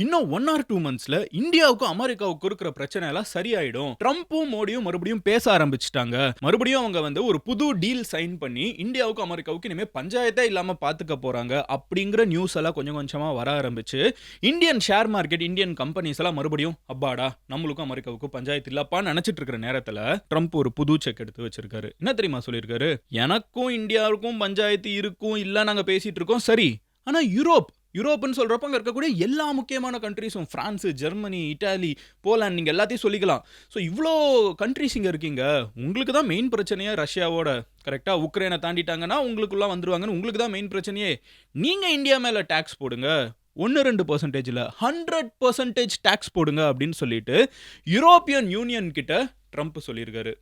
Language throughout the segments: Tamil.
இன்னும் 1 ஆர் 2 மந்த்ஸ்ல இந்தியாவுக்கும் அமெரிக்காவுக்கும் இருக்கிற பிரச்சனை எல்லாம் சரியாயிடும். ட்ரம்ப்பும் மோடியும் மறுபடியும் பேச ஆரம்பிச்சுட்டாங்க. மறுபடியும் அவங்க வந்து ஒரு புது டீல் சைன் பண்ணி இந்தியாவுக்கும் அமெரிக்காவுக்கும் இனிமே பஞ்சாயத்தே இல்லாம பாத்துக்க போறாங்க அப்படிங்கிற நியூஸ் எல்லாம் கொஞ்சம் கொஞ்சமா வர ஆரம்பிச்சு Indian share market, Indian companies எல்லாம் மறுபடியும் அப்பாடா நம்மளுக்கும் அமெரிக்காவுக்கும் பஞ்சாயத்து இல்லப்பான்னு நினைச்சிட்டு இருக்கிற நேரத்துல ட்ரம்ப் ஒரு புது செக் எடுத்து வச்சிருக்காரு. என்ன தெரியுமா சொல்லியிருக்காரு? எனக்கும் இந்தியாவுக்கும் பஞ்சாயத்து இருக்கும் இல்ல நாங்க பேசிட்டு இருக்கோம் சரி, ஆனா யூரோப்னு சொல்றப்ப அங்க இருக்கக்கூடிய எல்லா முக்கியமான கண்ட்ரீஸும் பிரான்ஸ், ஜெர்மனி, இட்டாலி, போலாந்து நீங்க எல்லாத்தையும் சொல்லிக்கலாம். ஸோ இவ்வளோ கண்ட்ரீஸ் இங்க இருக்கீங்க. உங்களுக்கு தான் மெயின் பிரச்சனையே ரஷ்யாவோட. கரெக்டா உக்ரைனை தாண்டிட்டாங்கன்னா உங்களுக்குள்ள வந்துருவாங்கன்னு உங்களுக்கு தான் மெயின் பிரச்சனையே. நீங்க இந்தியா மேல டாக்ஸ் போடுங்க. 1-2% இல்ல 100% டாக்ஸ் போடுங்க அப்படின்னு சொல்லிட்டு யூரோப்பியன் யூனியன் கிட்ட ட்ரம்ப் சொல்லியிருக்காரு.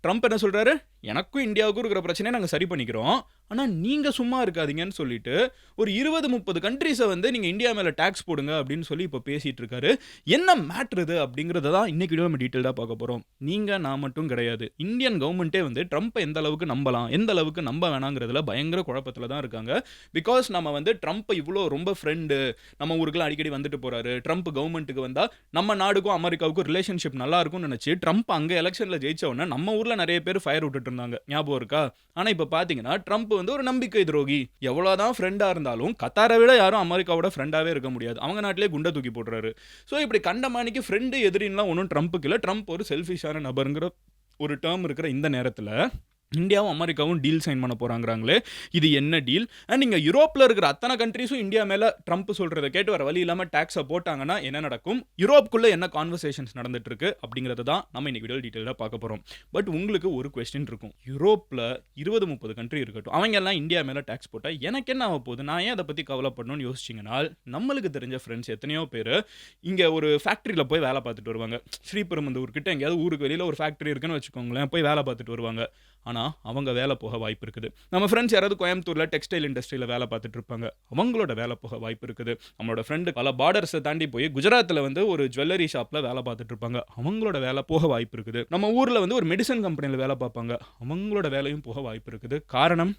ட்ரம்ப் என்ன சொல்றாரு? எனக்கும் இந்தியாவுக்கும் இருக்கிற பிரச்சனையை நாங்கள் சரி பண்ணிக்கிறோம், ஆனால் நீங்கள் சும்மா இருக்காதீங்கன்னு சொல்லிட்டு ஒரு 20-30 கண்ட்ரீஸை வந்து நீங்கள் இந்தியா மேலே டேக்ஸ் போடுங்க அப்படின்னு சொல்லி இப்போ பேசிகிட்டு இருக்காரு. என்ன மேட்ரு இது அப்படிங்கிறத தான் இன்னைக்கு நம்ம டீட்டெயிலாக பார்க்க போகிறோம். நீங்கள் நான் மட்டும் கிடையாது, இந்தியன் கவர்மெண்ட்டே வந்து ட்ரம்ப்பை எந்த அளவுக்கு நம்பலாம் எந்த அளவுக்கு நம்ப வேணாங்கிறதுல பயங்கர குழப்பத்தில் தான் இருக்காங்க. பிகாஸ் நம்ம வந்து ட்ரம்ப் இவ்வளோ ரொம்ப ஃப்ரெண்டு, நம்ம ஊருக்குலாம் அடிக்கடி வந்துட்டு போகிறாரு, ட்ரம்ப் கவர்மெண்ட்டுக்கு வந்தால் நம்ம நாடுக்கும் அமெரிக்காவுக்கும் ரிலேஷன்ஷிப் நல்லா இருக்கும்னு நினச்சி ட்ரம்ப் அங்கே எலெக்ஷனில் ஜெயிச்ச உடனே நம்ம ஊரில் நிறைய பேர் ஃபயர் விட்டுட்டு இருந்தாங்க, ஞாபகம் இருக்கா? ஆனால் இப்போ பார்த்தீங்கன்னா ட்ரம்ப் வந்து ஒரு நம்பிக்கை துரோகி. எவ்வளோதான் ஃப்ரெண்டாக இருந்தாலும் கத்தாரை விட யாரும் அமெரிக்காவோட ஃப்ரெண்டாகவே இருக்க முடியாது. அவங்க நாட்டிலே குண்டை தூக்கி போடுறாரு. ஸோ இப்படி கண்டமானிக்கு ஃப்ரெண்டு எதிரின்லாம் ஒன்றும் ட்ரம்ப்புக்கு இல்லை. ட்ரம்ப் ஒரு செல்ஃபிஷான நபருங்கிற ஒரு டேர்ம் இருக்கிற இந்த நேரத்தில் இந்தியாவும் அமெரிக்காவும் டீல் சைன் பண்ண போகிறாங்கிறாங்களே, இது என்ன டீல்? அண்ட் இங்கே யூரோப்பில் இருக்கிற அத்தனை கண்ட்ரீஸும் இந்தியா மேலே ட்ரம்ப் சொல்கிறத கேட்டு வர வழி இல்லாமல் டேக்ஸை போட்டாங்கன்னா என்ன நடக்கும்? யூரோப்புக்குள்ளே என்ன கான்வர்சேஷன்ஸ் நடந்துட்டு இருக்கு அப்படிங்கிறத தான் நம்ம இன்னைக்கு வீடியோ டீட்டெயிலாக பார்க்க போகிறோம். பட் உங்களுக்கு ஒரு கொஸ்டின் இருக்கும். யூரோப்பில் 20-30 கண்ட்ரி இருக்கட்டும், அவங்க எல்லாம் இந்தியா மேலே டேக்ஸ் போட்டால் எனக்கு என்ன ஆக போகுது, நான் ஏன் அதை பற்றி கவலைப்படணும்னு யோசிச்சிங்கன்னா, நம்மளுக்கு தெரிஞ்ச ஃப்ரெண்ட்ஸ் எத்தனையோ பேர் இங்கே ஒரு ஃபேக்ட்ரியில் போய் வேலை பார்த்துட்டு வருவாங்க. ஸ்ரீபெரும்புதூர் கிட்ட எங்கேயாவது ஊருக்கு வெளியில் ஒரு ஃபேக்ட்ரி இருக்குன்னு வச்சுக்கோங்களேன், போய் வேலை பார்த்துட்டு வருவாங்க. ஆனால் அவங்க வேலை போக வாய்ப்பு இருக்குது. நம்ம ஃப்ரெண்ட்ஸ் யாராவது கோயம்புத்தூரில் டெக்ஸ்டைல் இண்டஸ்ட்ரியில் வேலை பார்த்துட்டு இருப்பாங்க, அவங்களோட வேலை போக வாய்ப்பு இருக்குது. நம்மளோட ஃப்ரெண்டு பல பார்டர்ஸை தாண்டி போய் குஜராத்தில் வந்து ஒரு ஜுவல்லரி ஷாப்பில் வேலை பார்த்துட்டு இருப்பாங்க, அவங்களோட வேலை போக வாய்ப்பு இருக்குது. நம்ம ஊரில் வந்து ஒரு மெடிசன் கம்பெனியில் வேலை பார்ப்பாங்க, அவங்களோட வேலையும் போக வாய்ப்பு இருக்குது. காரணம்,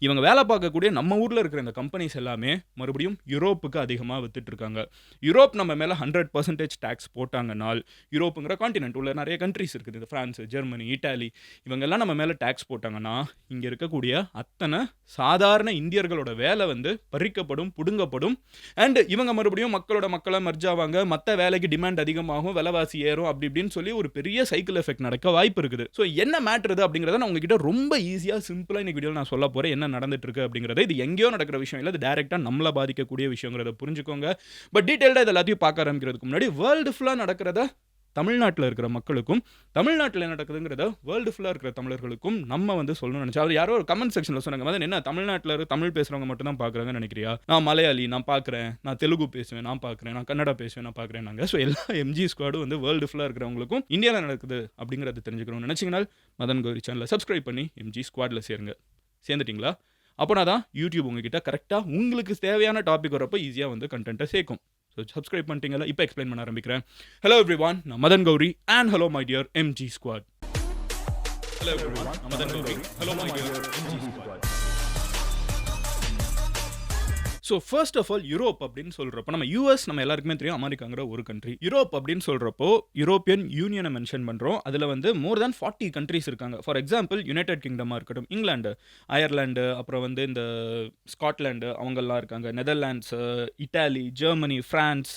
இவங்க வேலை பார்க்கக்கூடிய நம்ம ஊரில் இருக்கிற இந்த கம்பெனிஸ் எல்லாமே மறுபடியும் யூரோப்புக்கு அதிகமாக வித்துட்டு இருக்காங்க. யூரோப் நம்ம மேலே 100% டேக்ஸ் போட்டாங்கனால், யூரோப்புங்கிற கான்டினென்ட் உள்ள நிறைய கண்ட்ரிஸ் இருக்குது, இந்த பிரான்ஸ், ஜெர்மனி, இட்டாலி, இவங்கெல்லாம் நம்ம மேலே டேக்ஸ் போட்டாங்கன்னா இங்கே இருக்கக்கூடிய அத்தனை சாதாரண இந்தியர்களோட வேலை வந்து பறிக்கப்படும், புடுங்கப்படும். அண்ட் இவங்க மறுபடியும் மக்களோட மர்ஜ் ஆவாங்க, மற்ற வேலைக்கு டிமாண்ட் அதிகமாகும், விலைவாசி ஏறும், அப்படி இப்படின்னு சொல்லி ஒரு பெரிய சைக்கிள் எஃபெக்ட் நடக்க வாய்ப்பு இருக்குது. ஸோ என்ன மேட்ரு அப்படிங்கிறத நான் உங்ககிட்ட ரொம்ப ஈஸியாக சிம்பிளாக இன்னைக்கு வீடியோவில் நான் சொல்ல போகிறேன். என்ன நடந்துட்டு இருக்கு அப்படிங்கிறத, இது எங்கேயோ நடக்கிற விஷயம் இல்லை, இது டைரெக்டாக நம்மளை பாதிக்கக்கூடிய விஷயங்கிறத புரிஞ்சுக்கோங்க. பட் டீட்டெயில்டாக இது எல்லாத்தையும் பார்க்க ஆரம்பிக்கிறதுக்கு முன்னாடி வேர்ல்டு ஃபுல்லாக நடக்கிறத தமிழ்நாட்டில் இருக்கிற மக்களுக்கும், தமிழ்நாட்டில் என்ன நடக்குதுங்கிறத வேர்ல்டு ஃபுல்லாக இருக்கிற தமிழர்களுக்கும் நம்ம வந்து சொல்லணும்னு நினச்சா, அது யாரோ ஒரு கமெண்ட் செக்ஷனில் சொன்னாங்க, மாதிரி என்ன தமிழ்நாட்டில் தமிழ் பேசுகிறவங்க மட்டும் தான் பார்க்குறாங்கன்னு நினைக்கிறியா? நான் மலையாளி நான் பார்க்குறேன், நான் தெலுங்கு பேசுவேன் நான் பார்க்குறேன், நான் கன்னடா பேசுவேன் நான் பார்க்குறேன். நாங்கள் ஸோ எல்லா எம்ஜி ஸ்குவாடும் வந்து வேர்ல்டு ஃபுல்லாக இருக்கிறவங்களுக்கும் இந்தியாவில் நடக்குது அப்படிங்கிறது தெரிஞ்சுக்கணும்னு நினச்சிங்கன்னா மதன் கௌரி சேனலை சப்ஸ்கிரைப் பண்ணி எம்ஜி ஸ்குவாடில் சேருங்க. சேர்ந்துட்டிங்களா? அப்போனா தான் யூடியூப் உங்ககிட்ட கரெக்டாக உங்களுக்கு தேவையான டாபிக் வரப்போ ஈஸியாக வந்து கண்டென்ட்டை சேர்க்கும். ஸோ சப்ஸ்கிரைப் பண்ணிட்டீங்களா? இப்போ எக்ஸ்பிளைன் பண்ண ஆரம்பிக்கிறேன். ஹலோ எவ்ரிவான், நான் Madan Gowri and hello my dear MG squad. Hello everyone, நான் Madan Gowri, hello my dear MG squad. So first of all Europe அப்படின்னு சொல்கிறப்போ நம்ம யூஎஸ் நம்ம எல்லாருக்குமே தெரியும், அமெரிக்காங்கிற ஒரு கண்ட்ரி. யூரோப் அப்படின்னு சொல்கிறப்போ யூரோப்பியன் யூனியனை மென்ஷன் பண்ணுறோம். அதில் வந்து மோர் தேன் 40 கண்ட்ரிஸ் இருக்காங்க. ஃபார் எக்ஸாம்பிள் யுனைடெட் கிங்டமாக இருக்கட்டும், இங்கிலாந்து, அயர்லாண்டு, அப்புறம் வந்து இந்த ஸ்காட்லாண்டு அவங்கெல்லாம் இருக்காங்க, Netherlands, Italy, Germany, France,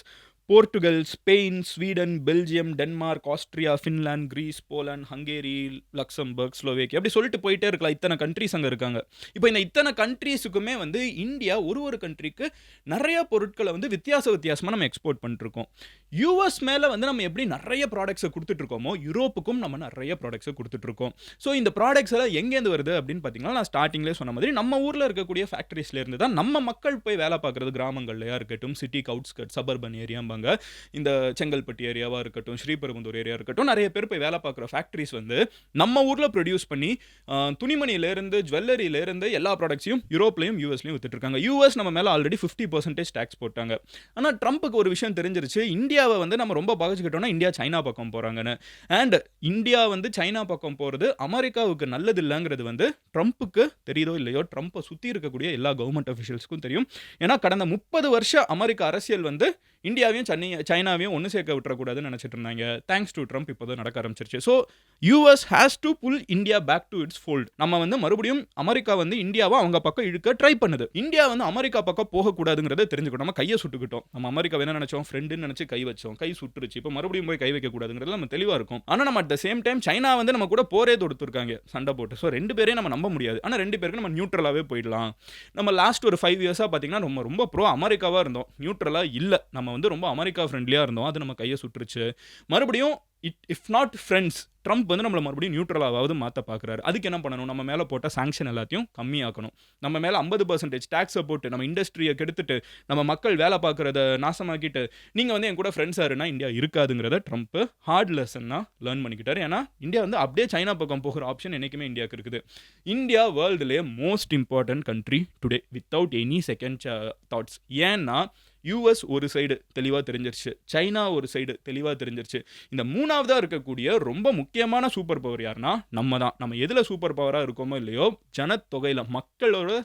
Portugal, Spain, Sweden, Belgium, Denmark, Austria, Finland, Greece, Poland, Hungary, Luxembourg, Slovakia, அப்படி சொல்லிட்டு போயிட்டே இருக்கலாம். இத்தனை கண்ட்ரிஸ் அங்கே இருக்காங்க. இப்போ இந்த இத்தனை கண்ட்ரிஸுக்குமே வந்து இந்தியா ஒரு கண்ட்ரிக்கு நிறைய பொருட்களை வந்து வித்தியாசமாக நம்ம எக்ஸ்போர்ட் பண்ணிட்டுருக்கோம். யூஎஸ் மேலே வந்து நம்ம எப்படி நிறைய ப்ராடக்ட்ஸை கொடுத்துட்ருக்கோமோ, யூரோப்புக்கும் நம்ம நிறைய ப்ராடக்ட்ஸை கொடுத்துட்ருக்கோம். ஸோ இந்த ப்ராடக்ட்ஸ் எல்லாம் எங்கேருந்து வருது அப்படின்னு பார்த்தீங்கன்னா, நான் ஸ்டார்டிங்லேயே சொன்ன மாதிரி நம்ம ஊரில் இருக்கக்கூடிய ஃபேக்ட்ரிஸ்லேருந்து தான் நம்ம மக்கள் போய் வேலை பார்க்குறது. கிராமங்கள்லையா இருக்கட்டும், சிட்டிக்கு அவுட்ஸ்கட், சபர்பன் ஏரியா, இந்த செங்கல்பட்டு ஏரியாவா இருக்கட்டும், ஸ்ரீபெரும்புதூர் ஏரியா இருக்கட்டும், நிறைய பேர் போய் வேலை பார்க்குற ஃபேக்டரிஸ் வந்து நம்ம ஊரில் ப்ரொடியூஸ் பண்ணி துணிமணியிலேருந்து ஜுவல்லரியிலேருந்து எல்லா ப்ராடக்ட்ஸையும் யூரோப்லையும் யூஎஸ்லையும் வித்துட்டு இருக்காங்க. யூஎஸ் நம்ம மேலே ஆல்ரெடி 50% டேக்ஸ் போட்டாங்க. ஆனால் ட்ரம்ப்புக்கு ஒரு விஷயம் தெரிஞ்சிருச்சு, இந்தியாவை வந்து நம்ம ரொம்ப பகச்சுக்கிட்டோம்னா இந்தியா சைனா பக்கம் போகிறாங்கன்னு. அண்ட் இந்தியா வந்து சைனா பக்கம் போகிறது அமெரிக்காவுக்கு நல்லது இல்லைங்கிறது வந்து ட்ரம்ப்புக்கு தெரியுதோ இல்லையோ, ட்ரம்ப்பை சுற்றி இருக்கக்கூடிய எல்லா கவர்மெண்ட் அஃபிஷியல்ஸ்க்கும் தெரியும். ஏன்னா கடந்த 30 வருஷம் அமெரிக்க அரசியல் வந்து இந்தியாவையும் சைனாவையும் ஒன்று சேர்க்க விட்டுறக்கூடாதுன்னு நினச்சிட்டு இருந்தாங்க. தேங்க்ஸ் டு ட்ரம்ப் இப்போ தான் நடக்க ஆரம்பிச்சிருச்சு. So US has to pull India back to its fold. நம்ம வந்து மறுபடியும் அமெரிக்கா வந்து இந்தியாவை அவங்க பக்கம் இழுக்க ட்ரை பண்ணுது. இந்தியா வந்து அமெரிக்கா பக்கம் போகக்கூடாதுங்கிறத தெரிஞ்சுக்கணும். நம்ம கையை சுட்டுக்கிட்டோம். நம்ம அமெரிக்கா என்ன நினைச்சோம், ஃப்ரெண்டுன்னு நினைச்சு கை வச்சோம், கை சுட்டுருச்சு. இப்போ மறுபடியும் போய் கை வைக்கக்கூடாதுங்கிறது நம்ம தெளிவாக இருக்கும். ஆனால் நம்ம at the same time China வந்து நம்ம கூட போரே தொடுத்துருக்காங்க சண்டை போட்டு. ஸோ 2 பேரையும் நம்ம நம்ப முடியாது. ஆனால் 2 பேருக்கு நம்ம நியூட்ரலாகவே போயிடலாம். நம்ம லாஸ்ட் ஒரு 5 இயர்ஸாக பார்த்தீங்கன்னா ரொம்ப ப்ரோ அமெரிக்காவாக இருந்தோம், நியூட்ரலாக இல்லை. நம்ம வந்து ரொம்ப அமெரிக்கா ஃப்ரெண்ட்லியாக இருந்தோம். அது நம்ம கையை சுட்டுருச்சு. மறுபடியும் இஃப் நாட் ஃப்ரெண்ட்ஸ், ட்ரம்ப் வந்து நம்மளை மறுபடியும் நியூட்ரலாவது மாற்ற பார்க்குறாரு. அதுக்கு என்ன பண்ணணும், நம்ம மேலே போட்ட சாங்ஷன் எல்லாத்தையும் கம்மியாக்கணும். நம்ம மேலே 50% டேக்ஸை போட்டு நம்ம இண்டஸ்ட்ரியை கெடுத்துட்டு நம்ம மக்கள் வேலை பார்க்குறத நாசமாக்கிட்டு நீங்கள் வந்து என் கூட ஃப்ரெண்ட்ஸாக இருந்தால் இந்தியா இருக்காதுங்கிறத ட்ரம்ப் ஹார்ட் லெசன்னா லேர்ன் பண்ணிக்கிட்டார். ஏன்னா இந்தியா வந்து அப்படியே சைனா பக்கம் போகிற ஆப்ஷன் என்றைக்குமே இந்தியாவுக்கு இருக்குது. இந்தியா வேர்ல்டுலேயே most important country today without any second thoughts. ஏன்னா யூஎஸ் ஒரு சைடு தெளிவாக தெரிஞ்சிருச்சு, சைனா ஒரு சைடு தெளிவாக தெரிஞ்சிருச்சு. இந்த மூணாவதாக இருக்கக்கூடிய ரொம்ப முக்கியமான சூப்பர் பவர் யாருன்னா நம்ம தான். நம்ம எதில் சூப்பர் பவராக இருக்கோமோ இல்லையோ, ஜனத்தொகையில், மக்களோட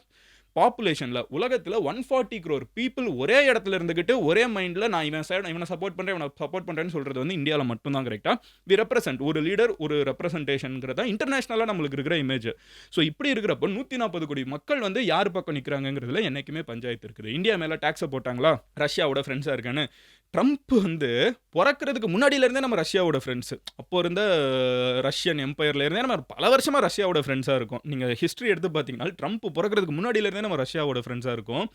பாப்புலேஷனில், உலகத்தில் 140 crore பீப்புள் ஒரே இடத்துல இருந்துக்கிட்டு ஒரே மைண்டில் நான் இவனை சப்போர்ட் பண்ணுறேன், இவனை சப்போர்ட் பண்ணுறேன்னு சொல்கிறது வந்து இந்தியாவில் மட்டும்தான் கரெக்டாக. வி ரெப்ரசென்ட் ஒரு லீடர், ஒரு ரெப்ரசன்டேஷனுங்கிறதா இன்டர்நேஷனலாக நம்மளுக்கு இருக்கிற இமேஜ். ஸோ இப்படி இருக்கிறப்போ 140 கோடி மக்கள் வந்து யார் பக்கம் நிற்கிறாங்கிறதுல என்றைக்குமே பஞ்சாயத்து இருக்குது. இந்தியா மேலே டேக்ஸை போட்டாங்களா, ரஷ்யாவோட ஃப்ரெண்ட்ஸாக இருக்கான்னு. ட்ரம்ப் வந்து பிறக்கிறதுக்கு முன்னாடியிலேருந்தே நம்ம ரஷ்யாவோட ஃப்ரெண்ட்ஸு. அப்போ இருந்த ரஷ்யன் எம்பையர்லேருந்தே நம்ம பல வருஷமாக ரஷ்யாவோட ஃப்ரெண்ட்ஸாக இருக்கும். நீங்கள் ஹிஸ்ட்ரி எடுத்து பார்த்தீங்கன்னா ட்ரம்ப் பிறக்கிறதுக்கு முன்னாடியிலேருந்தே நம்ம ரஷ்யாவோட ஃப்ரெண்ட்ஸாக இருக்கும்.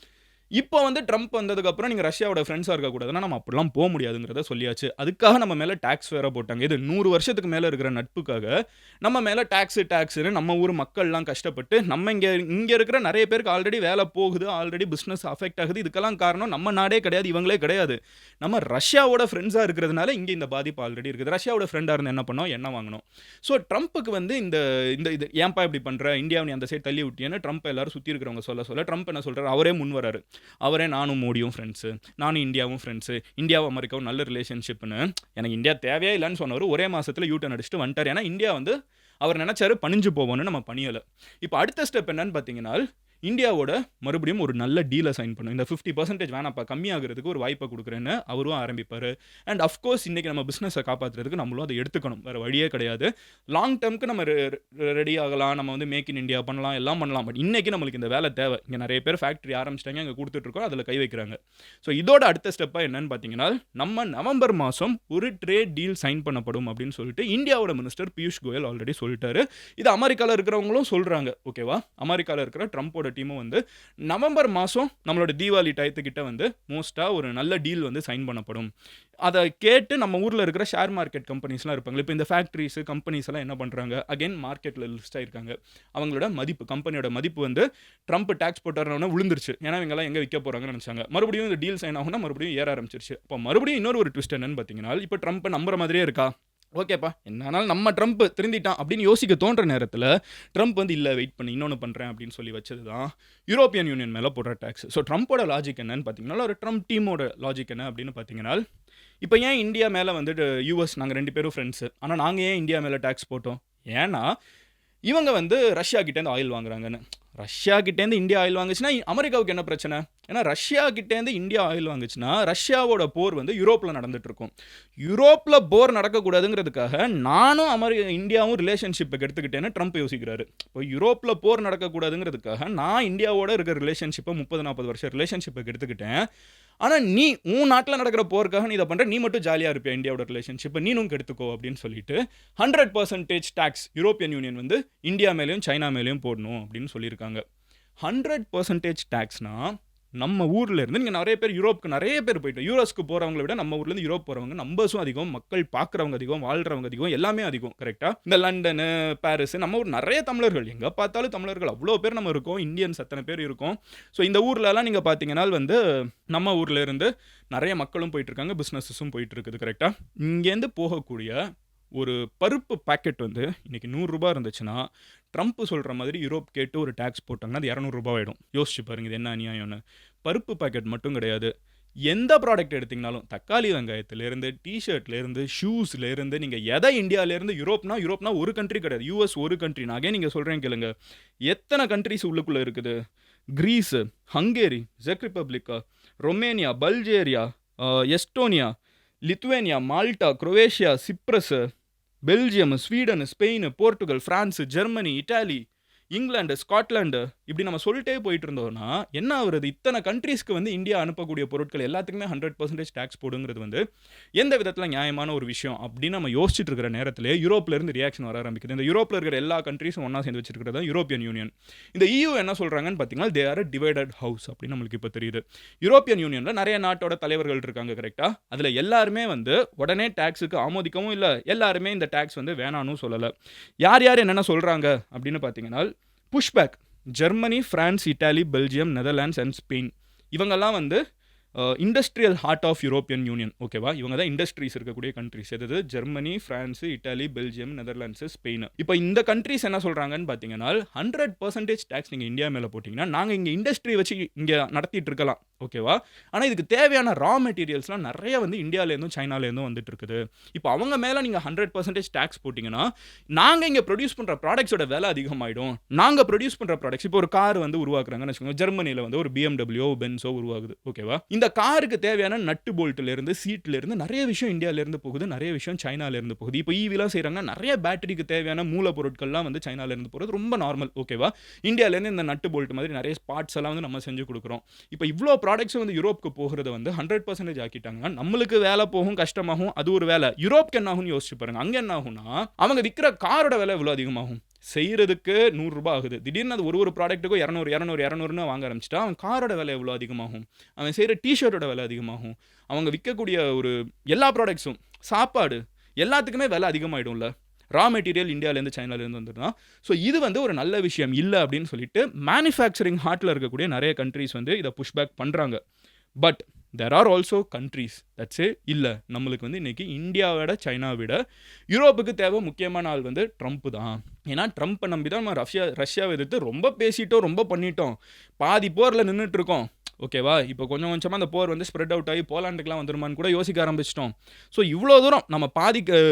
இப்போ வந்து ட்ரம்ப் வந்ததுக்கப்புறம் நீங்கள் ரஷ்யாவோட ஃப்ரெண்ட்ஸாக இருக்கக்கூடாதுன்னா நம்ம அப்படிலாம் போக முடியாதுங்கிறத சொல்லியாச்சு. அதுக்காக நம்ம மேலே டேக்ஸ் வேறு போட்டாங்க. இது 100 வருஷத்துக்கு மேலே இருக்கிற நட்புக்காக நம்ம மேலே டேக்ஸுன்னு நம்ம ஊர் மக்கள்லாம் கஷ்டப்பட்டு நம்ம இங்கே இருக்கிற நிறைய பேருக்கு ஆல்ரெடி வேலை போகுது, ஆல்ரெடி பிஸ்னஸ் அஃபெக்ட் ஆகுது. இதுக்கெல்லாம் காரணம் நம்ம நாடே கிடையாது, இவங்களே கிடையாது. நம்ம ரஷ்யாவோட ஃப்ரெண்ட்ஸாக இருக்கிறதுனால இங்கே இந்த பாதிப்பு ஆல்ரெடி இருக்குது. ரஷ்யாவோட ஃப்ரெண்டாக இருந்து என்ன பண்ணோம், என்ன வாங்கணும். ஸோ ட்ரம்ப்புக்கு வந்து இந்த இது ஏன்பா இப்படி பண்ணுற, இந்தியாவை நீ அந்த சைடு தள்ளி விட்டியன்னு ட்ரம்ப் எல்லாரும் சுற்றி இருக்கிறவங்க சொல்ல ட்ரம்ப் என்ன சொல்கிறார், அவரே முன் வராரு. அவரே நானும் மோடியும் ஃப்ரெண்ட்ஸு, நானும் இந்தியாவும் ஃப்ரெண்ட்ஸு, இந்தியாவும் அமெரிக்காவும் நல்ல ரிலேஷன்ஷிப்னு, எனக்கு இந்தியா தேவையே இல்லைன்னு சொன்னவர் ஒரே மாதத்தில் யூ டர்ன் அடிச்சுட்டு வந்துட்டார். ஏன்னா இந்தியா வந்து அவர் நினச்சாரு பணிஞ்சு போவோன்னு, நம்ம பணியலை. இப்போ அடுத்த ஸ்டெப் என்னன்னு பார்த்தீங்கன்னா, இந்தியாவோட மறுபடியும் ஒரு நல்ல டீலை சைன் பண்ணும். இந்த 50% வேணாப்பா, கம்மியாகிறதுக்கு ஒரு வாய்ப்பை கொடுக்குறேன்னு அவரும் ஆரம்பிப்பார். அண்ட் அஃப்கோர்ஸ் இன்றைக்கி நம்ம பிஸ்னஸை காப்பாற்றுறதுக்கு நம்மளும் அதை எடுத்துக்கணும், வேறு வழியே கிடையாது. லாங் டேர்முக்கு நம்ம ரெடி ஆகலாம், நம்ம வந்து மேக் இன் இந்தியா பண்ணலாம், எல்லாம் பண்ணலாம். பட் இன்றைக்கி நம்மளுக்கு இந்த வேலை தேவை. இங்கே நிறைய பேர் ஃபேக்ட்ரி ஆரம்பிச்சிட்டாங்க, இங்கே கொடுத்துட்ருக்கோம், அதில் கை வைக்கிறாங்க. ஸோ இதோட அடுத்த ஸ்டெப்பாக என்னன்னு பார்த்தீங்கன்னா, நம்ம நவம்பர் மாதம் ஒரு ட்ரேட் டீல் சைன் பண்ணப்படும் அப்படின்னு சொல்லிட்டு இந்தியாவோட மினிஸ்டர் பியூஷ் கோயல் ஆல்ரெடி சொல்லிட்டாரு. இது அமெரிக்காவில் இருக்கிறவங்களும் சொல்கிறாங்க. ஓகேவா, அமெரிக்காவில் இருக்கிற ட்ரம்ப்போட டீமும் வந்து நவம்பர் மாதம் நம்மளோட தீபாவளி டயத்துக்கிட்ட வந்து மோஸ்ட்டாக ஒரு நல்ல டீல் வந்து சைன் பண்ணப்படும். அதை கேட்டு நம்ம ஊரில் இருக்கிற ஷேர் மார்க்கெட் கம்பெனிஸ்லாம் இருப்பாங்க. இப்போ இந்த ஃபேக்ட்ரிஸு கம்பெனிஸ் எல்லாம் என்ன பண்ணுறாங்க, அகைன் மார்க்கெட்டில் லிஸ்ட் ஆகிருக்காங்க. அவங்களோட மதிப்பு, கம்பெனியோட மதிப்பு வந்து ட்ரம்ப் டேக்ஸ் போட்டாருன்னா விழுந்துருச்சு. ஏன்னா இவங்கெல்லாம் எங்கே விற்க போகிறாங்கன்னு நினச்சாங்க. மறுபடியும் இந்த டீல் சைன் ஆகும்னா மறுபடியும் ஏற ஆரம்பிச்சிருச்சு. அப்போ மறுபடியும் இன்னொரு ஒரு ட்விஸ்ட் என்னன்னு பார்த்தீங்கன்னா, இப்போ ட்ரம்ப் நம்புற மாதிரியே இருக்கா, ஓகேப்பா என்னாலும் நம்ம ட்ரம்ப் திருந்திட்டான் அப்படின்னு யோசிக்க தோன்ற நேரத்தில் ட்ரம்ப் வந்து இல்லை வெயிட் பண்ணி இன்னொன்று பண்ணுறேன் அப்படின்னு சொல்லி வச்சது தான் யூரோப்பியன் யூனியன் மேலே போடுற டேக்ஸ். ஸோ ட்ரம்ப்போட லாஜிக் என்னன்னு பார்த்தீங்கன்னா, ஒரு ட்ரம்ப் டீமோட லாஜிக் என்ன அப்படின்னு பார்த்தீங்கன்னா, இப்போ ஏன் இந்தியா மேலே வந்துட்டு யூஎஸ் நாங்கள் 2 பேரும் ஃப்ரெண்ட்ஸு, ஆனால் நாங்கள் ஏன் இந்தியா மேலே டேக்ஸ் போட்டோம், ஏன்னா இவங்க வந்து ரஷ்யா கிட்டேருந்து ஆயில் வாங்குறாங்கன்னு. ரஷ்யா கிட்டேருந்து இந்தியா ஆயில் வாங்குச்சுன்னா அமெரிக்காவுக்கு என்ன பிரச்சனை, ஏன்னா ரஷ்யா கிட்டேருந்து இந்தியா ஆயில் வாங்குச்சுன்னா ரஷ்யாவோட போர் வந்து யூரோப்பில் நடந்துட்டு இருக்கும். யூரோப்பில் போர் நடக்கக்கூடாதுங்கிறதுக்காக நானும் இந்தியாவும் ரிலேஷன்ஷிப்பை எடுத்துக்கிட்டேன்னு ட்ரம்ப் யோசிக்கிறாரு. இப்போ யூரோப்பில் போர் நடக்கக்கூடாதுங்கிறதுக்காக நான் இந்தியாவோட இருக்கிற ரிலேஷன்ஷிப்பை 30-40 வருஷம் ரிலேஷன்ஷிப்பை எடுத்துக்கிட்டேன். ஆனால் நீ உன் நாட்டில் நடக்கிற போருக்காக நீ இதை பண்ணுற, நீ மட்டும் ஜாலியாக இருப்பியா இந்தியாவோட ரிலேஷன்ஷிப்பை, நீனும் கெடுத்துக்கோ அப்படின்னு சொல்லிட்டு 100% டேக்ஸ் யூரோப்பியன் யூனியன் வந்து இந்தியா மேலேயும் சைனா மேலேயும் போடணும் அப்படின்னு சொல்லியிருக்காங்க. 100% டேக்ஸ்னால் நம்ம ஊரில் இருந்து நீங்கள் நிறைய பேர் யூரோப்புக்கு நிறைய பேர் போயிட்டோம். யூஎஸ்க்கு போகிறவங்களை விட நம்ம ஊர்லேருந்து யூரோப் போகிறவங்க நம்பர்ஸும் அதிகம், மக்கள் பார்க்குறவங்க அதிகம், வாழ்கிறவங்க அதிகம், எல்லாமே அதிகம். கரெக்டாக இந்த லண்டனு, பாரிஸ், நம்ம ஊர் நிறைய தமிழர்கள், எங்கே பார்த்தாலும் தமிழர்கள் அவ்வளோ பேர் நம்ம இருக்கோம், இந்தியன்ஸ் அத்தனை பேர் இருக்கோம். ஸோ இந்த ஊர்லலாம் நீங்கள் பார்த்தீங்கன்னா வந்து நம்ம ஊரில் இருந்து நிறைய மக்களும் போயிட்டுருக்காங்க, பிஸ்னஸஸும் போயிட்டுருக்குது. கரெக்டாக இங்கேருந்து போகக்கூடிய ஒரு பருப்பு பேக்கெட் வந்து இன்றைக்கி 100 ரூபா இருந்துச்சுன்னா ட்ரம்ப் சொல்கிற மாதிரி யூரோப் கேட்டு ஒரு டேக்ஸ் போட்டாங்கன்னா அது 200 ரூபா ஆகிடும். யோசிச்சு பாருங்க, இது என்ன அநியாயம்னு. பருப்பு பேக்கெட் மட்டும் கிடையாது, எந்த ப்ராடக்ட் எடுத்திங்கனாலும், தக்காளி வெங்காயத்துலேருந்து, டிஷர்ட்லேருந்து, ஷூஸ்லேருந்து, நீங்கள் எதை இந்தியாவிலேருந்து யூரோப்னா ஒரு கண்ட்ரி கிடையாது, யூஎஸ் ஒரு கண்ட்ரி. நாகே நீங்கள் சொல்கிறேன் கேளுங்க, எத்தனை கண்ட்ரிஸ் உள்ளுக்குள்ளே இருக்குது. கிரீஸு, ஹங்கேரி, செக் ரிப்பப்ளிக்கா, Romania, Bulgaria, Estonia, Lithuania, Malta, Croatia, Cyprus, Belgium, Sweden, Spain, Portugal, France, Germany, Italy, England, Scotland, இப்படி நம்ம சொல்லிட்டே போயிட்டு இருந்தோம்னா என்ன ஆகுறது? இத்தனை கண்ட்ரீஸ்க்கு வந்து இந்தியா அனுப்பக்கூடிய பொருட்கள் எல்லாத்துக்குமே 100% டேக்ஸ் போடுங்கிறது வந்து எந்த விதத்தில் நியாயமான ஒரு விஷயம் அப்படின்னு நம்ம யோசிச்சுட்டு இருக்கிற நேரத்திலே யூரோப்ல இருந்து ரியாக்ஷன் வர ஆரம்பிக்குது. இந்த யூரோப்ல இருக்கிற எல்லா கண்ட்ரீஸும் ஒன்றா சேர்ந்து வச்சிருக்கிறது தான் யூரோப்பியன் யூனியன். இந்த EU என்ன சொல்றாங்கன்னு பார்த்தீங்கன்னா தே ஆர் டிவைடட் ஹவுஸ் அப்படின்னு நம்மளுக்கு இப்போ தெரியுது. யூரோப்பியன் யூனியன்ல நிறைய நாட்டோட தலைவர்கள் இருக்காங்க, கரெக்டா? அதில் எல்லாருமே வந்து உடனே டேக்ஸுக்கு ஆமோதிக்கவும் இல்லை, எல்லாருமே இந்த டேக்ஸ் வந்து வேணான்னு சொல்லலை. யார் யார் என்னென்ன சொல்றாங்க அப்படின்னு பார்த்தீங்கன்னா pushback Germany, France, Italy, Belgium, Netherlands and Spain, இவங்கெல்லாம் வந்து industrial heart of European Union. ஓகேவா? இவங்க தான் இண்டஸ்ட்ரீஸ் இருக்கக்கூடிய கண்ட்ரிஸ். எது? Germany, France, Italy, Belgium, Netherlands, Spain. இப்போ இந்த கண்ட்ரிஸ் என்ன சொல்றாங்கன்னு பார்த்தீங்கன்னா 100% டேக்ஸ் நீங்கள் இந்தியா மேலே போட்டிங்கன்னா நாங்கள் இங்கே இண்டஸ்ட்ரி வச்சு இங்கே நடத்திட்டு இருக்கலாம், ஓகேவா? ஆனால் இதுக்கு தேவையான ரா மெட்டீரியல்ஸ்லாம் நிறைய வந்து இந்தியாவிலேருந்தும் சைனாலேருந்தும் வந்துட்டு இருக்குது. இப்போ அவங்க மேலே நீங்கள் 100% டேக்ஸ் போட்டிங்கன்னா நாங்கள் இங்கே ப்ரொடியூஸ் பண்ணுற ப்ராடக்ட்ஸோட விலை அதிகமாகிடும். நாங்கள் ப்ரொடியூஸ் பண்ணுற ப்ராடக்ட்ஸ், இப்போ ஒரு கார் வந்து உருவாக்குறாங்கன்னு வச்சுக்கோங்க, ஜெர்மனியில் வந்து ஒரு BMW, பென்ஸோ உருவாகுது, ஓகேவா? இந்த காருக்கு தேவையான நட்டு போல்ட்லேருந்து, சீட்லேருந்து நிறைய விஷயம் இந்தியாவிலேருந்து போகுது, நிறைய விஷயம் சைனாலேருந்து போகுது. இப்போ ஈவிலாம் செய்கிறாங்கன்னா நிறைய பேட்டரிக்கு தேவையான மூலப்பொருட்கள்லாம் வந்து சைனாலேருந்து போகிறது ரொம்ப நார்மல், ஓகேவா? இந்தியாவிலேருந்து இந்த நட்டு போல்ட் மாதிரி நிறைய பார்ட்ஸ் எல்லாம் வந்து நம்ம செஞ்சு கொடுக்குறோம். இப்போ இவ்வளோ ப்ராடக்ட்ஸ் வந்து யூரோப்புக்கு போகிறத வந்து 100% ஆக்கிட்டாங்க. நம்மளுக்கு வேலை போகும், கஷ்டமாகும், அது ஒரு வேலை. யூரோப்க்கு என்ன ஆகும்னு யோசிச்சு பாருங்க. அங்கே என்ன ஆகும்னா அவங்க விற்கிற காரோட விலை எவ்வளோ அதிகமாகும்? செய்கிறதுக்கு ₹100 ஆகுது. திடீர்னு அது ஒரு ப்ராடக்ட்டுக்கும் 200 வாங்க ஆரம்பிச்சிட்டா அவன் காரோட விலை எவ்வளோ அதிகமாகும்? அவன் செய்கிற டிஷர்ட்டோட விலை அதிகமாகும். அவங்க விற்கக்கூடிய ஒரு எல்லா ப்ராடக்ட்ஸும், சாப்பாடு, எல்லாத்துக்குமே விலை அதிகமாகிடும்ல. ரா மெட்டீரியல் இந்தியாவிலேருந்து சைனாலேருந்து வந்துடுனா. ஸோ இது வந்து ஒரு நல்ல விஷயம் இல்லை அப்படின்னு சொல்லிட்டு மேனுஃபேக்சரிங் ஹார்ட்டில் இருக்கக்கூடிய நிறைய கண்ட்ரீஸ் வந்து இதை புஷ்பேக் பண்ணுறாங்க. But there are also countries that say இல்லை, நம்மளுக்கு வந்து இன்றைக்கி இந்தியாவோட சைனாவை விட யூரோப்புக்கு தேவை முக்கியமான ஆள் வந்து ட்ரம்ப் தான். ஏன்னா ட்ரம்ப்பை நம்பி தான் நம்ம ரஷ்யாவை எதிர்த்து ரொம்ப பேசிட்டோம், ரொம்ப பண்ணிட்டோம், பாதி போரில் நின்றுட்டு இருக்கோம், ஓகேவா? இப்போ கொஞ்சம் கொஞ்சமாக அந்த போர் வந்து ஸ்ப்ரெட் அவுட் ஆகி போலாண்டுக்கெலாம் வந்துருமான்னு கூட யோசிக்க ஆரம்பிச்சிட்டோம். ஸோ இவ்வளோ தூரம் நம்ம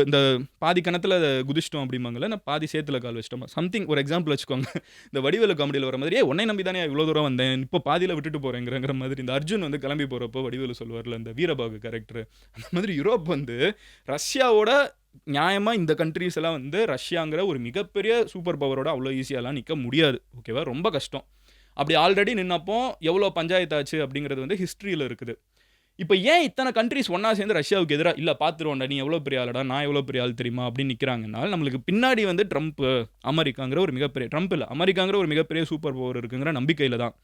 இந்த பாதி கணத்தில் குதிச்சிட்டோம் அப்படிம்பாங்கல்ல, நான் பாதி சேத்துல கால் வச்சிட்டோம். சம்திங் ஒரு எக்ஸாம்பிள் வச்சுக்கோங்க. இந்த வடிவேலு காமெடியில் வர மாதிரி உன்னை நம்பி தானே இவ்வளோ தூரம் வந்தேன், இப்போ பாதியில் விட்டுட்டு போகிறேங்கிற மாதிரி இந்த அர்ஜுன் வந்து கிளம்பி போகிறப்போ வடிவேலு சொல்லுவார்ல, இந்த வீரபாகு கேரக்டர். அந்த மாதிரி யூரோப் வந்து ரஷ்யாவோட நியாயமாக இந்த கண்ட்ரீஸ் எல்லாம் வந்து ரஷ்யாங்கிற ஒரு மிகப்பெரிய சூப்பர் பவரோட அவ்வளோ ஈஸியாலாம் நிற்க முடியாது, ஓகேவா? ரொம்ப கஷ்டம். அப்படி ஆல்ரெடி நின்னப்போ எவ்வளோ பஞ்சாயத்தாச்சு அப்படிங்கிறது வந்து ஹிஸ்ட்ரியில் இருக்குது. இப்போ ஏன் இத்தனை கண்ட்ரிஸ் ஒன்றா சேர்ந்து ரஷ்யாவுக்கு எதிராக இல்லை பார்த்துருவோண்டா, நீ எவ்வளோ பெரிய ஆளடா, நான் எவ்வளோ பெரிய ஆள் தெரியுமா அப்படின்னு நிற்கிறாங்கன்னா நம்மளுக்கு பின்னாடி வந்து ட்ரம்ப், அமெரிக்காங்கிற ஒரு மிகப்பெரிய, ட்ரம்ப் இல்லை, அமெரிக்காங்கிற ஒரு மிகப்பெரிய சூப்பர் பவர் இருக்குங்கிற நம்பிக்கையில் தான்.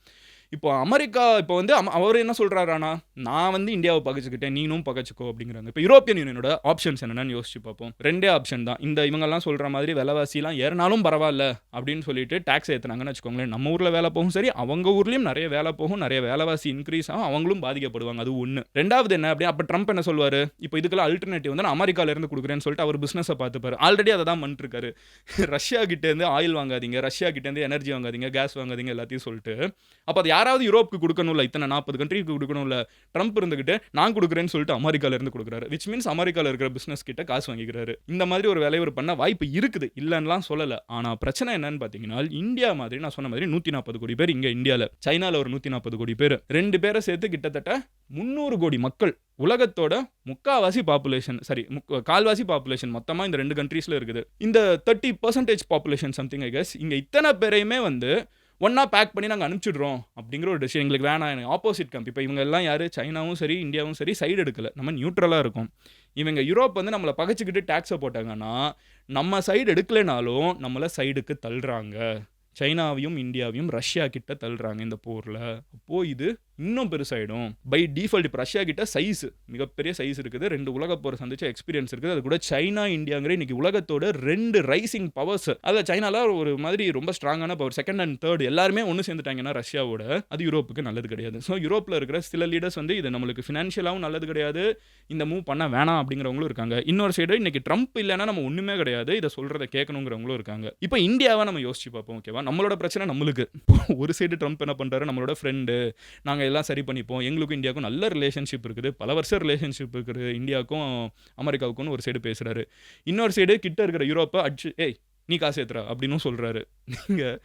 இப்போ அமெரிக்கா இப்போ வந்து அவர் என்ன சொல்கிறாரானா, நான் வந்து இந்தியாவை பகைச்சிக்கிட்டேன், நீனும் பகைச்சிக்கோ அப்படிங்கிறாங்க. இப்போ யூரோப்பியன் யூனியனோட ஆப்ஷன்ஸ் என்னென்னு யோசிச்சு பார்ப்போம். ரெண்டே ஆப்ஷன் தான். இவங்கெல்லாம் சொல்கிற மாதிரி விலைவாசிலாம் ஏறினாலும் பரவாயில்ல அப்படின்னு சொல்லிட்டு டேக்ஸ் ஏற்றுனாங்கன்னு வச்சுக்கோங்களேன், நம்ம ஊரில் வேலை போகும், சரி அவங்க ஊர்லேயும் நிறைய வேலை போகும், நிறைய வேலைவாசி இன்க்ரீஸ் ஆகும், அவங்களும் பாதிக்கப்படுவாங்க. அது ஒன்று. ரெண்டாவது என்ன அப்படி, அப்போ ட்ரம்ப் என்ன சொல்வார், இப்போ இதுக்கெல்லாம் அல்டர்னேட்டிவ் வந்து நான் அமெரிக்காவிலேருந்து கொடுக்குறேன்னு சொல்லிட்டு அவர் பிஸ்னஸை பார்த்துப்பார். ஆல்ரெடி அதை தான் பண்ணிட்டுருக்காரு. ரஷ்யா கிட்டேருந்து ஆயில் வாங்காதீங்க, ரஷ்யா கிட்டேருந்து எனர்ஜி வாங்காதீங்க, கேஸ் வாங்காதீங்க எல்லாத்தையும் சொல்லிட்டு. அப்போ அது யாராவது யூரோப்புக்கு கொடுக்கணும்ல, இத்தனை 40 கண்ட்ரிக்கு கொடுக்கணும்ல. ட்ரம்ப் இருந்துகிட்டு நான் கொடுக்குறேன்னு சொல்லிட்டு அமெரிக்கால இருந்து கொடுக்குறாரு. விச் மீன்ஸ் அமெரிக்கால இருக்கிற பிசினஸ் கிட்ட காசு வாங்கிக்கிறாரு. இந்த மாதிரி ஒரு வேலையை பண்ண வாய்ப்பு இருக்குது, இல்லைன்னுலாம் சொல்லலை. ஆனால் பிரச்சனை என்னன்னு பார்த்தீங்கன்னா, இந்தியா மாதிரி நான் சொன்ன மாதிரி 140 கோடி பேர் இங்கே இந்தியாவில், சைனாவில் ஒரு 140 கோடி பேர், 2 பேரை சேர்த்து கிட்டத்தட்ட 300 கோடி மக்கள். உலகத்தோட முக்காவாசி பாப்புலேஷன், சரி கால்வாசி பாப்புலேஷன் மொத்தமாக இந்த 2 கண்ட்ரீஸில் இருக்குது. இந்த 30% பாப்புலேஷன் சம்திங் ஐ கெஸ், இங்கே இத்தனை பேரையுமே வந்து ஒன்றா பேக் பண்ணி நாங்கள் அனுப்பிச்சிடுறோம் அப்படிங்கிற ஒரு டிசிஷன். எங்களுக்கு வேணாம், எனக்கு ஆப்போசிட் கேம்ப். இப்போ இவங்க எல்லாம் யார், சைனாவும் சரி இந்தியாவும் சரி சைடு எடுக்கலை, நம்ம நியூட்ரலாக இருக்கும். இவங்க யூரோப் வந்து நம்மளை பகைச்சிக்கிட்டு டேக்ஸை போட்டாங்கன்னா நம்ம சைடு எடுக்கலைனாலும் நம்மளை சைடுக்கு தள்ளுறாங்க. சைனாவையும் இந்தியாவையும் ரஷ்யா கிட்ட தள்ளுறாங்க இந்த போரில். அப்போது இது இன்னும் பெருசாகிடும் பை டிஃபால்ட். இப்போ ரஷ்யா கிட்ட சைஸ், மிகப்பெரிய சைஸ் இருக்குது, 2 உலக போரை சந்திச்ச எக்ஸ்பீரியன்ஸ் இருக்குது. அது கூட சைனா இந்தியாங்கிற இன்னைக்கு உலகத்தோட 2 ரைசிங் பவர்ஸ். அதில் சைனாவில் ஒரு மாதிரி ரொம்ப ஸ்ட்ராங்கான பவர், செகண்ட் அண்ட் தேர்ட் எல்லாருமே ஒன்று சேர்ந்துட்டாங்கன்னா ரஷ்யாவோட, அது யூரோப்புக்கு நல்லது கிடையாது. ஸோ யூரோப்பில் இருக்கிற சில லீடர்ஸ் வந்து இது நம்மளுக்கு ஃபினான்ஷியலாகவும் நல்லது கிடையாது, இந்த மூவ் பண்ண வேணாம் அப்படிங்கிறவங்களும் இருக்காங்க. இன்னொரு சைடு இன்னைக்கு ட்ரம்ப் இல்லைன்னா நம்ம ஒன்றுமே கிடையாது, இதை சொல்கிறத கேட்கணுங்கிறவங்களும் இருக்காங்க. இப்போ இந்தியாவை நம்ம யோசிச்சு பார்ப்போம், ஓகேவா? நம்மளோட பிரச்சனை நம்மளுக்கு. ஒரு சைடு ட்ரம்ப் என்ன பண்ணுறாரு, நம்மளோட ஃப்ரெண்டு, நாங்கள் எல்லாம் சரி பண்ணிப்போம், எங்களுக்கும் இந்தியாவுக்கும் நல்ல ரிலேஷன்ஷிப் இருக்குது, பல வருஷம் ரிலேஷன்ஷிப் இருக்குது இந்தியாவுக்கும் அமெரிக்காவுக்கும் ஒரு சைடு பேசுகிறாரு. இன்னொரு சைடு கிட்ட இருக்கிற யூரோப்பை அடிச்சு ஏய் நீ காசு ஏற்றுறா அப்படின்னு சொல்கிறாரு. நீங்கள்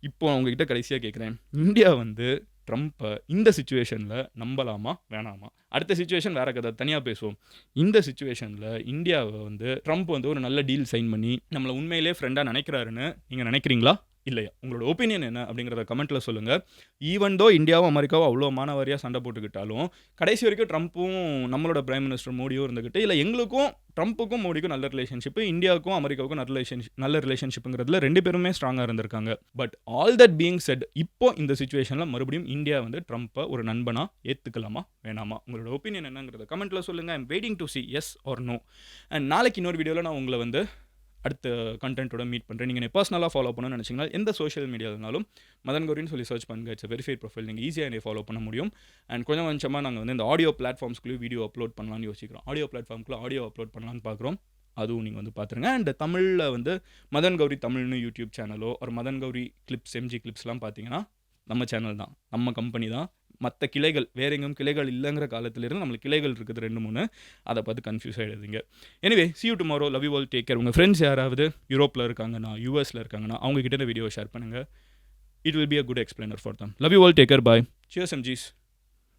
இப்போ அவங்ககிட்ட கடைசியாக கேட்குறேன், இந்தியா வந்து ட்ரம்ப்பை இந்த சிச்சுவேஷனில் நம்பலாமா வேணாமா? அடுத்த சிச்சுவேஷன் வேற கதை, தனியாக பேசுவோம். இந்த சிச்சுவேஷனில் இந்தியாவை வந்து ட்ரம்ப் வந்து ஒரு நல்ல டீல் சைன் பண்ணி நம்மளை உண்மையிலே ஃப்ரெண்டாக நினைக்கிறாருன்னு நீங்கள் நினைக்கிறீங்களா இல்லையா? உங்களோட ஒப்பீனியன் என்ன அப்படிங்கிறத கமெண்ட்டில் சொல்லுங்கள். ஈவன் தோ இந்தியாவும் அமெரிக்காவும் அவ்வளோ மானவாரியாக சண்டை போட்டுக்கிட்டாலும் கடைசி வரைக்கும் ட்ரம்ப்பும் நம்மளோட பிரைம் மினிஸ்டர் மோடியும் இருந்துக்கிட்டு, இல்லை எங்களுக்கும் ட்ரம்ப்புக்கும் மோடிக்கும் நல்ல ரிலேஷன்ஷிப்பு, இந்தியாவுக்கும் அமெரிக்காவுக்கும் நல்ல ரிலேஷன்ஷிப்புங்கிறதுல 2 பேருமே ஸ்ட்ராங்காக இருந்திருக்காங்க. But all that being set, இப்போ இந்த சிச்சுவேஷனில் மறுபடியும் இந்தியா வந்து ட்ரம்ப்பை ஒரு நண்பனாக ஏற்றுக்கலாமா வேணாமா? உங்களோட ஒப்பீனியன் என்னங்கிறத கமெண்ட்டில் சொல்லுங்கள். I'm waiting to see yes or no. And நாளைக்கு இன்னொரு வீடியோவில் நான் உங்களை வந்து அடுத்த கண்டென்ட்டோட மீட் பண்ணுறேன். நீங்கள் பர்சனலாக ஃபாலோ பண்ணணும்னு நினச்சிங்கன்னா எந்த சோஷியல் மீடியாவினாலும் மதன் கௌரின்னு சொல்லி சர்ச் பண்ணுங்க. It's verified profile. நீங்கள் ஈஸியாக என்னை ஃபாலோ பண்ண முடியும். அண்ட் கொஞ்சம் கொஞ்சமாக நாங்கள் வந்து இந்த ஆடியோ பிளாட்ஃபார்ம்ஸ்க்குள்ளேயும் வீடியோ அப்லோட் பண்ணலான்னு யோசிக்கிறோம். ஆடியோ பிளாட்ஃபார்ம்க்குள்ள ஆடியோ அப்லோட் பண்ணலான்னு பார்க்குறோம். அதுவும் நீங்கள் வந்து பார்த்துருங்க. அண்ட் தமிழில் வந்து மதன் கௌரி தமிழ்னு யூடியூப் சேனலோ ஒரு மதன் கௌரி கிளிப்ஸ் எம்ஜி கிளிப்ஸ்லாம் பார்த்தீங்கன்னா நம்ம சேனல் தான், நம்ம கம்பெனி தான். மற்ற கிளைகள் வேற எங்கேயும் கிளைகள் இல்லைங்கிற காலத்திலிருந்து நம்மளுக்கு கிளைகள் இருக்குது 2-3. அதை பார்த்து கன்ஃபியூஸ் ஆகிடுதுங்க. Anyway, see you tomorrow. love you all, take care. உங்கள் ஃப்ரெண்ட்ஸ் யாராவது யூரோப்பில் இருக்காங்கன்னா, யூஎஸில் இருக்காங்கன்னா, அவங்க கிட்ட இந்த வீடியோ ஷேர் பண்ணுங்கள். It will be a good explainer for them. Love you all, take care, bye. Cheers MGs.